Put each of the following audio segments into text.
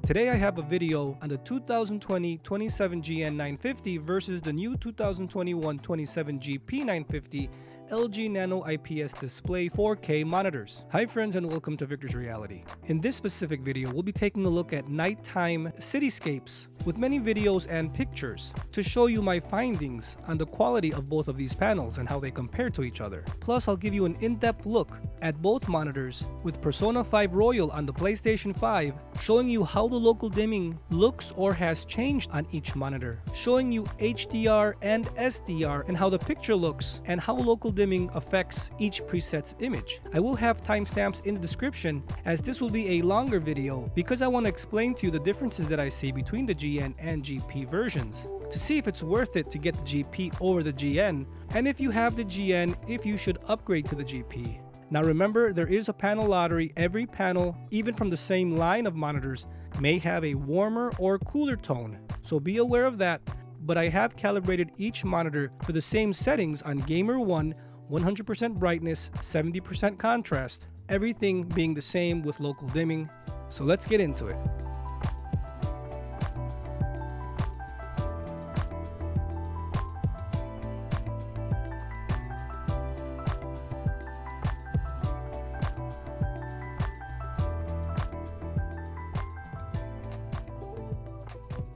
Today I have a video on the 2020 27GN950 versus the new 2021 27GP950 LG Nano IPS display 4K monitors. Hi friends and welcome to Viktors Reality. In this specific video, we'll be taking a look at nighttime cityscapes with many videos and pictures to show you my findings on the quality of both of these panels and how they compare to each other. Plus, I'll give you an in-depth look at both monitors with Persona 5 Royal on the PlayStation 5, showing you how the local dimming looks or has changed on each monitor, showing you HDR and SDR and how the picture looks and how local dimming affects each preset's image. I will have timestamps in the description as this will be a longer video because I want to explain to you the differences that I see between the GN and GP versions to see if it's worth it to get the GP over the GN, and if you have the GN, if you should upgrade to the GP. Now remember, there is a panel lottery. Every panel, even from the same line of monitors, may have a warmer or cooler tone, so be aware of that. But I have calibrated each monitor to the same settings on Gamer1, 100% brightness, 70% contrast, everything being the same with local dimming. So let's get into it.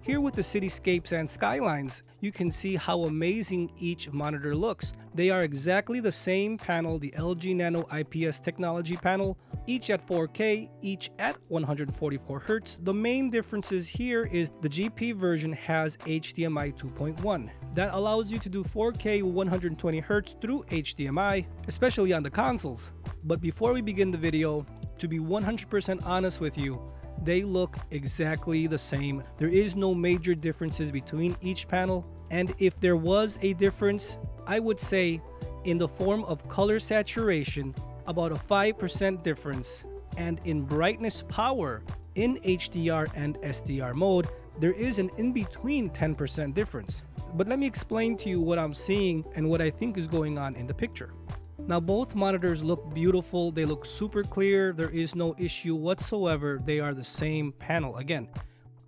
Here with the cityscapes and skylines, you can see how amazing each monitor looks. They are exactly the same panel, the LG Nano IPS technology panel, each at 4K, each at 144Hz. The main differences here is the GP version has HDMI 2.1. That allows you to do 4K 120Hz through HDMI, especially on the consoles. But before we begin the video, to be 100% honest with you, they look exactly the same. There is no major differences between each panel, and if there was a difference, I would say in the form of color saturation, about a 5% difference, and in brightness power in HDR and SDR mode, there is an in-between 10% difference. But let me explain to you what I'm seeing and what I think is going on in the picture. Now both monitors look beautiful, they look super clear, there is no issue whatsoever, they are the same panel again.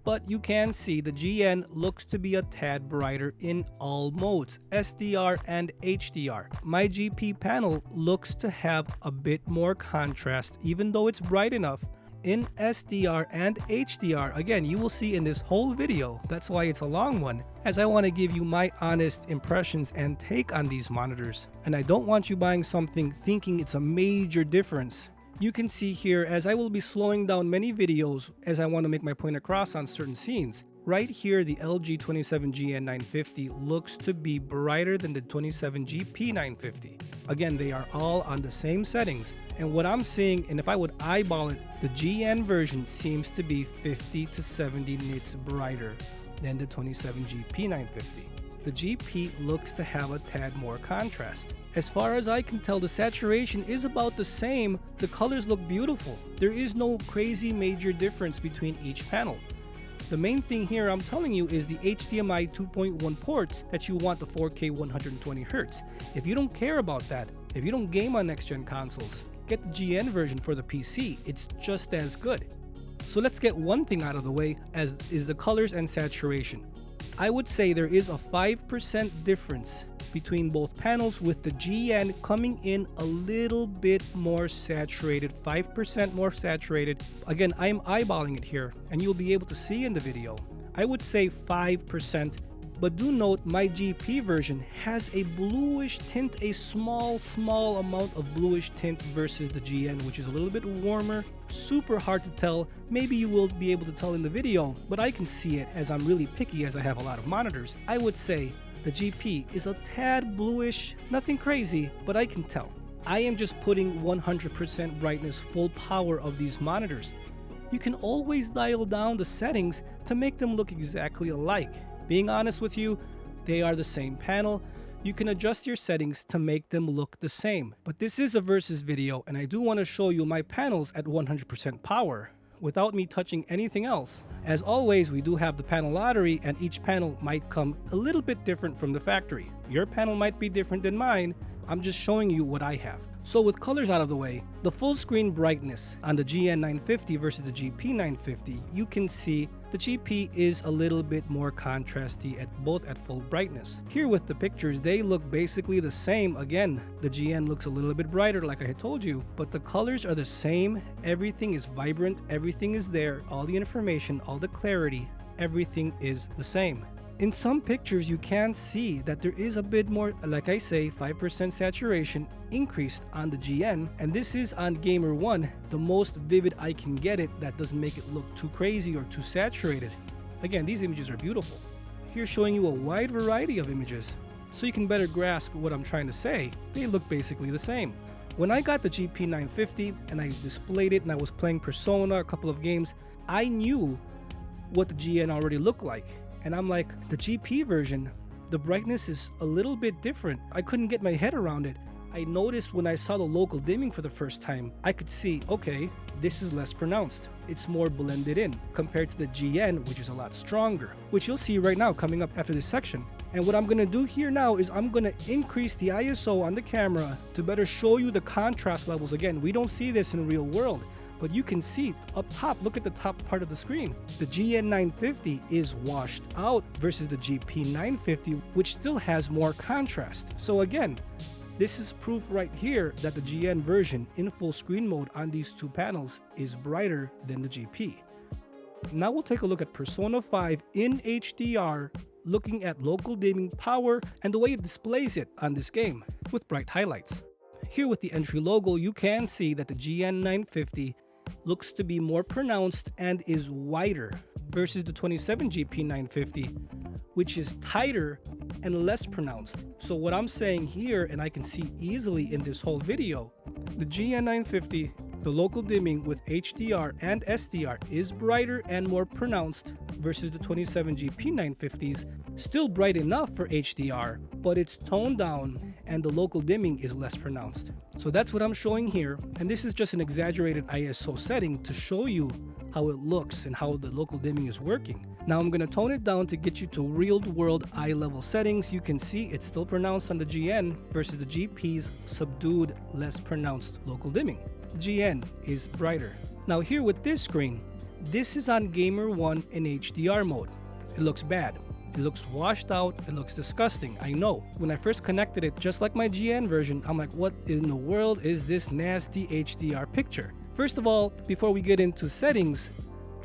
But you can see the GN looks to be a tad brighter in all modes, SDR and HDR. My GP panel looks to have a bit more contrast even though it's bright enough. In SDR and HDR, again, you will see in this whole video, that's why it's a long one, as I want to give you my honest impressions and take on these monitors. And I don't want you buying something thinking it's a major difference. You can see here, as I will be slowing down many videos as I want to make my point across on certain scenes. Right here, the LG 27GN950 looks to be brighter than the 27GP950. Again, they are all on the same settings, and what I'm seeing, and if I would eyeball it, the GN version seems to be 50 to 70 nits brighter than the 27GP950. The GP looks to have a tad more contrast. As far as I can tell, the saturation is about the same. The colors look beautiful. There is no crazy major difference between each panel. The main thing here I'm telling you is the HDMI 2.1 ports that you want the 4K 120Hz. If you don't care about that, if you don't game on next-gen consoles, get the GN version for the PC. It's just as good. So let's get one thing out of the way, as is the colors and saturation. I would say there is a 5% difference between both panels, with the GN coming in a little bit more saturated, 5% more saturated. Again, I'm eyeballing it here and you'll be able to see in the video. I would say 5%, but do note my GP version has a bluish tint, a small amount of bluish tint versus the GN, which is a little bit warmer. Super hard to tell. Maybe you will be able to tell in the video, but I can see it as I'm really picky as I have a lot of monitors. I would say the GP is a tad bluish, nothing crazy, but I can tell. I am just putting 100% brightness, full power of these monitors. You can always dial down the settings to make them look exactly alike. Being honest with you, they are the same panel. You can adjust your settings to make them look the same. But this is a versus video, and I do want to show you my panels at 100% power without me touching anything else. As always, we do have the panel lottery, and each panel might come a little bit different from the factory. Your panel might be different than mine. I'm just showing you what I have. So with colors out of the way, the full screen brightness on the GN950 versus the GP950, you can see the GP is a little bit more contrasty both at full brightness. Here with the pictures, they look basically the same. Again, the GN looks a little bit brighter like I had told you, but the colors are the same. Everything is vibrant, everything is there, all the information, all the clarity, everything is the same. In some pictures, you can see that there is a bit more, like I say, 5% saturation increased on the GN, and this is on Gamer1, the most vivid I can get it that doesn't make it look too crazy or too saturated. Again, these images are beautiful. Here showing you a wide variety of images, so you can better grasp what I'm trying to say. They look basically the same. When I got the GP950 and I displayed it and I was playing Persona, a couple of games, I knew what the GN already looked like. And I'm like, the GP version, the brightness is a little bit different. I couldn't get my head around it. I noticed when I saw the local dimming for the first time, I could see, okay, this is less pronounced. It's more blended in compared to the GN, which is a lot stronger, which you'll see right now coming up after this section. And what I'm gonna do here now is I'm gonna increase the ISO on the camera to better show you the contrast levels. Again, we don't see this in real world, but you can see up top, look at the top part of the screen. The GN950 is washed out versus the GP950, which still has more contrast. So again, this is proof right here that the GN version in full screen mode on these two panels is brighter than the GP. Now we'll take a look at Persona 5 in HDR, looking at local dimming power and the way it displays it on this game with bright highlights. Here with the entry logo, you can see that the GN950 looks to be more pronounced and is wider versus the 27GP950, which is tighter and less pronounced. So what I'm saying here, and I can see easily in this whole video, the GN950, the local dimming with HDR and SDR is brighter and more pronounced versus the 27GP950s. Still bright enough for HDR, but it's toned down and the local dimming is less pronounced. So that's what I'm showing here, and this is just an exaggerated ISO setting to show you how it looks and how the local dimming is working. Now I'm going to tone it down to get you to real world eye level settings. You can see it's still pronounced on the GN versus the GP's subdued, less pronounced local dimming. The GN is brighter. Now here with this screen, this is on Gamer1 in HDR mode. It looks bad. It looks washed out, it looks disgusting, I know. When I first connected it, just like my GN version, I'm like, what in the world is this nasty HDR picture? First of all, before we get into settings,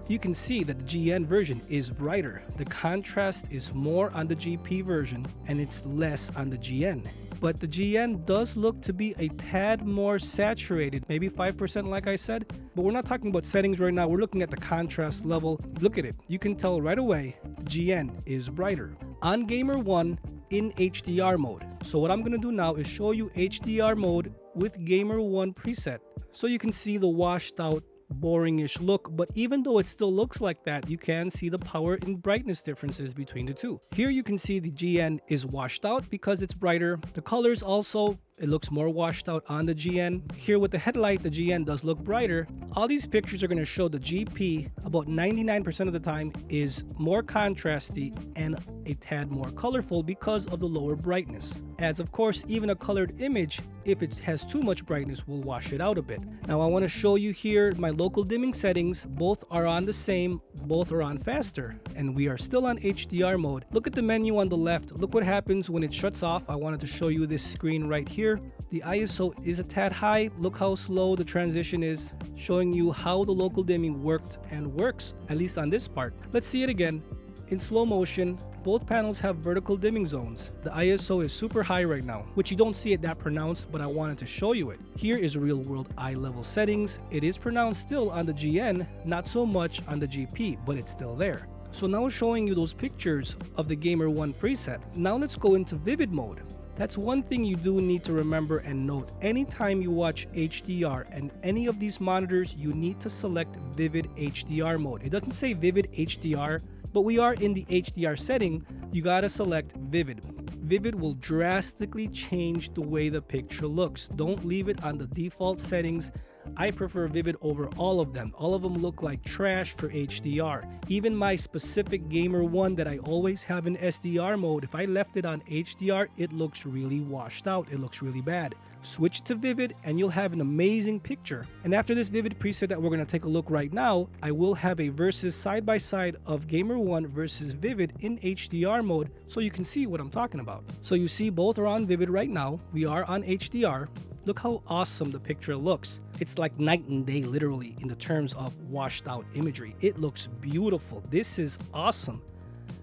you can see that the GN version is brighter. The contrast is more on the GP version and it's less on the GN. But the GN does look to be a tad more saturated, maybe 5% like I said. But we're not talking about settings right now, we're looking at the contrast level. Look at it, you can tell right away the GN is brighter. On Gamer1 in HDR mode. So what I'm gonna do now is show you HDR mode with Gamer1 preset. So you can see the washed out, boring-ish look, but even though it still looks like that, you can see the power and brightness differences between the two. Here you can see the GN is washed out because it's brighter. The colors also, it looks more washed out on the GN. Here with the headlight, the GN does look brighter. All these pictures are going to show the GP about 99% of the time is more contrasty and a tad more colorful because of the lower brightness. As of course, even a colored image, if it has too much brightness, will wash it out a bit. Now I want to show you here my local dimming settings. Both are on the same, both are on faster, and we are still on HDR mode. Look at the menu on the left. Look what happens when it shuts off. I wanted to show you this screen right here. The ISO is a tad high. Look how slow the transition is, showing you how the local dimming worked and works, at least on this part. Let's see it again. In slow motion, both panels have vertical dimming zones. The ISO is super high right now, which you don't see it that pronounced, but I wanted to show you it. Here is real world eye level settings. It is pronounced still on the GN, not so much on the GP, but it's still there. So now showing you those pictures of the Gamer1 preset. Now let's go into vivid mode. That's one thing you do need to remember and note. Anytime you watch HDR and any of these monitors, you need to select vivid HDR mode. It doesn't say vivid HDR, but we are in the HDR setting. You gotta select vivid. Vivid will drastically change the way the picture looks. Don't leave it on the default settings. I prefer Vivid over all of them. All of them look like trash for HDR. Even my specific Gamer1 that I always have in SDR mode, if I left it on HDR, it looks really washed out. It looks really bad. Switch to Vivid and you'll have an amazing picture. And after this Vivid preset that we're going to take a look right now, I will have a versus side by side of Gamer1 versus Vivid in HDR mode so you can see what I'm talking about. So you see both are on Vivid right now. We are on HDR. Look how awesome the picture looks. It's like night and day literally in the terms of washed out imagery. It looks beautiful. This is awesome.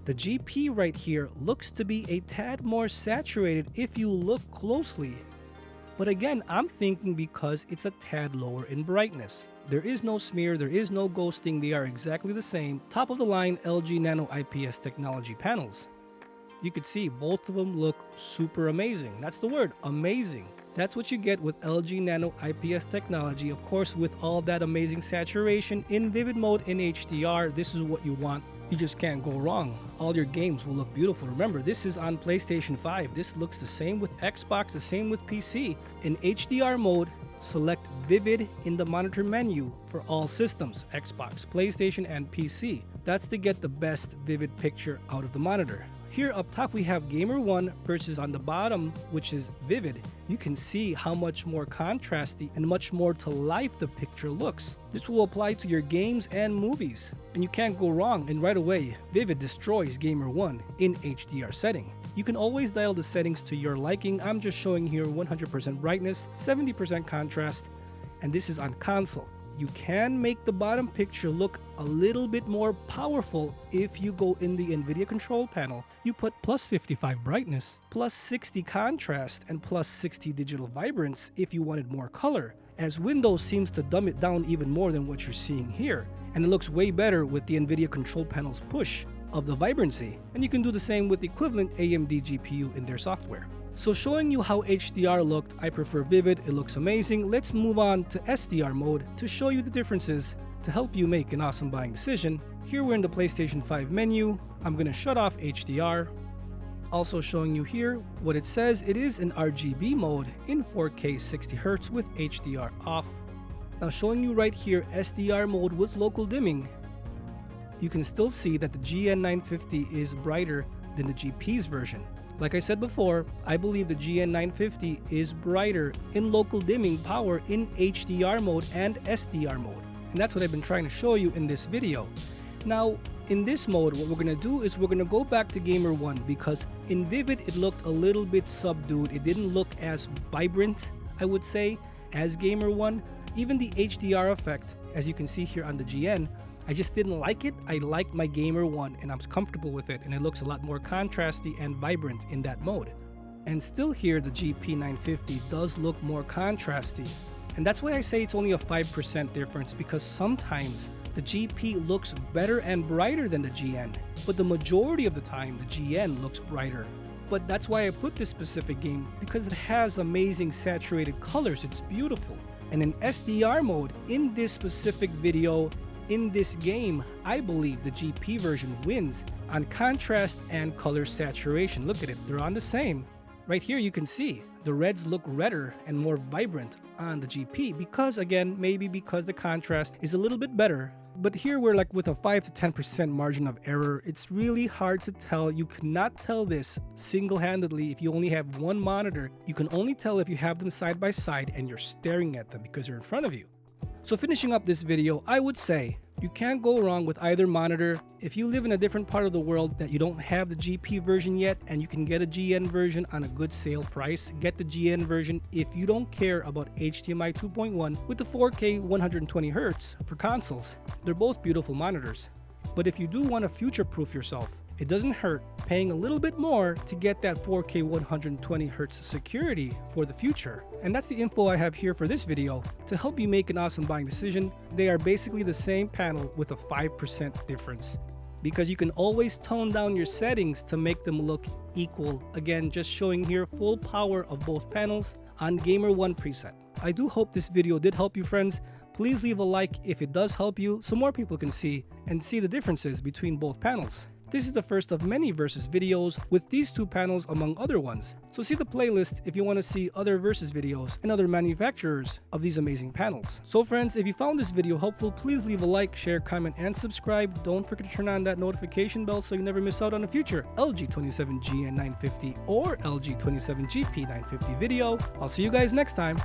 The GP right here looks to be a tad more saturated if you look closely. But again, I'm thinking because it's a tad lower in brightness. There is no smear, there is no ghosting, they are exactly the same top of the line LG Nano IPS technology panels. You could see both of them look super amazing. That's the word, amazing. That's what you get with LG Nano IPS technology. Of course, with all that amazing saturation in Vivid mode in HDR, this is what you want. You just can't go wrong. All your games will look beautiful. Remember, this is on PlayStation 5. This looks the same with Xbox, the same with PC. In HDR mode, select Vivid in the monitor menu for all systems, Xbox, PlayStation, and PC. That's to get the best Vivid picture out of the monitor. Here up top we have Gamer1 versus on the bottom, which is Vivid. You can see how much more contrasty and much more to life the picture looks. This will apply to your games and movies. And you can't go wrong, and right away, Vivid destroys Gamer1 in HDR setting. You can always dial the settings to your liking. I'm just showing here 100% brightness, 70% contrast, and this is on console. You can make the bottom picture look a little bit more powerful if you go in the NVIDIA control panel. You put plus 55 brightness, plus 60 contrast, and plus 60 digital vibrance if you wanted more color, as Windows seems to dumb it down even more than what you're seeing here. And it looks way better with the NVIDIA control panel's push of the vibrancy. And you can do the same with equivalent AMD GPU in their software. So showing you how HDR looked, I prefer Vivid, it looks amazing. Let's move on to SDR mode to show you the differences to help you make an awesome buying decision. Here we're in the PlayStation 5 menu. I'm going to shut off HDR. Also showing you here what it says. It is in RGB mode in 4K 60Hz with HDR off. Now showing you right here SDR mode with local dimming. You can still see that the GN950 is brighter than the GP's version. Like I said before, I believe the GN950 is brighter in local dimming power in HDR mode and SDR mode. And that's what I've been trying to show you in this video. Now, in this mode, what we're going to do is we're going to go back to Gamer1 because in Vivid, it looked a little bit subdued. It didn't look as vibrant, I would say, as Gamer1. Even the HDR effect, as you can see here on the GN, I just didn't like it. I liked my Gamer1 and I'm comfortable with it, and it looks a lot more contrasty and vibrant in that mode. And still here, the GP950 does look more contrasty. And that's why I say it's only a 5% difference, because sometimes the GP looks better and brighter than the GN, but the majority of the time the GN looks brighter. But that's why I put this specific game, because it has amazing saturated colors. It's beautiful. And in SDR mode, in this specific video, in this game, I believe the GP version wins on contrast and color saturation. Look at it, they're on the same. Right here you can see the reds look redder and more vibrant on the GP because, again, maybe because the contrast is a little bit better. But here we're like with a 5 to 10% margin of error. It's really hard to tell. You cannot tell this single-handedly if you only have one monitor. You can only tell if you have them side by side and you're staring at them because they're in front of you. So finishing up this video, I would say you can't go wrong with either monitor. If you live in a different part of the world that you don't have the GP version yet and you can get a GN version on a good sale price, get the GN version if you don't care about HDMI 2.1 with the 4K 120Hz for consoles. They're both beautiful monitors. But if you do want to future-proof yourself, it doesn't hurt paying a little bit more to get that 4K 120Hz security for the future. And that's the info I have here for this video to help you make an awesome buying decision. They are basically the same panel with a 5% difference, because you can always tone down your settings to make them look equal. Again, just showing here full power of both panels on Gamer1 preset. I do hope this video did help you, friends. Please leave a like if it does help you so more people can see and see the differences between both panels. This is the first of many Versus videos with these two panels among other ones. So see the playlist if you want to see other Versus videos and other manufacturers of these amazing panels. So friends, if you found this video helpful, please leave a like, share, comment, and subscribe. Don't forget to turn on that notification bell so you never miss out on a future LG 27GN950 or LG 27GP950 video. I'll see you guys next time.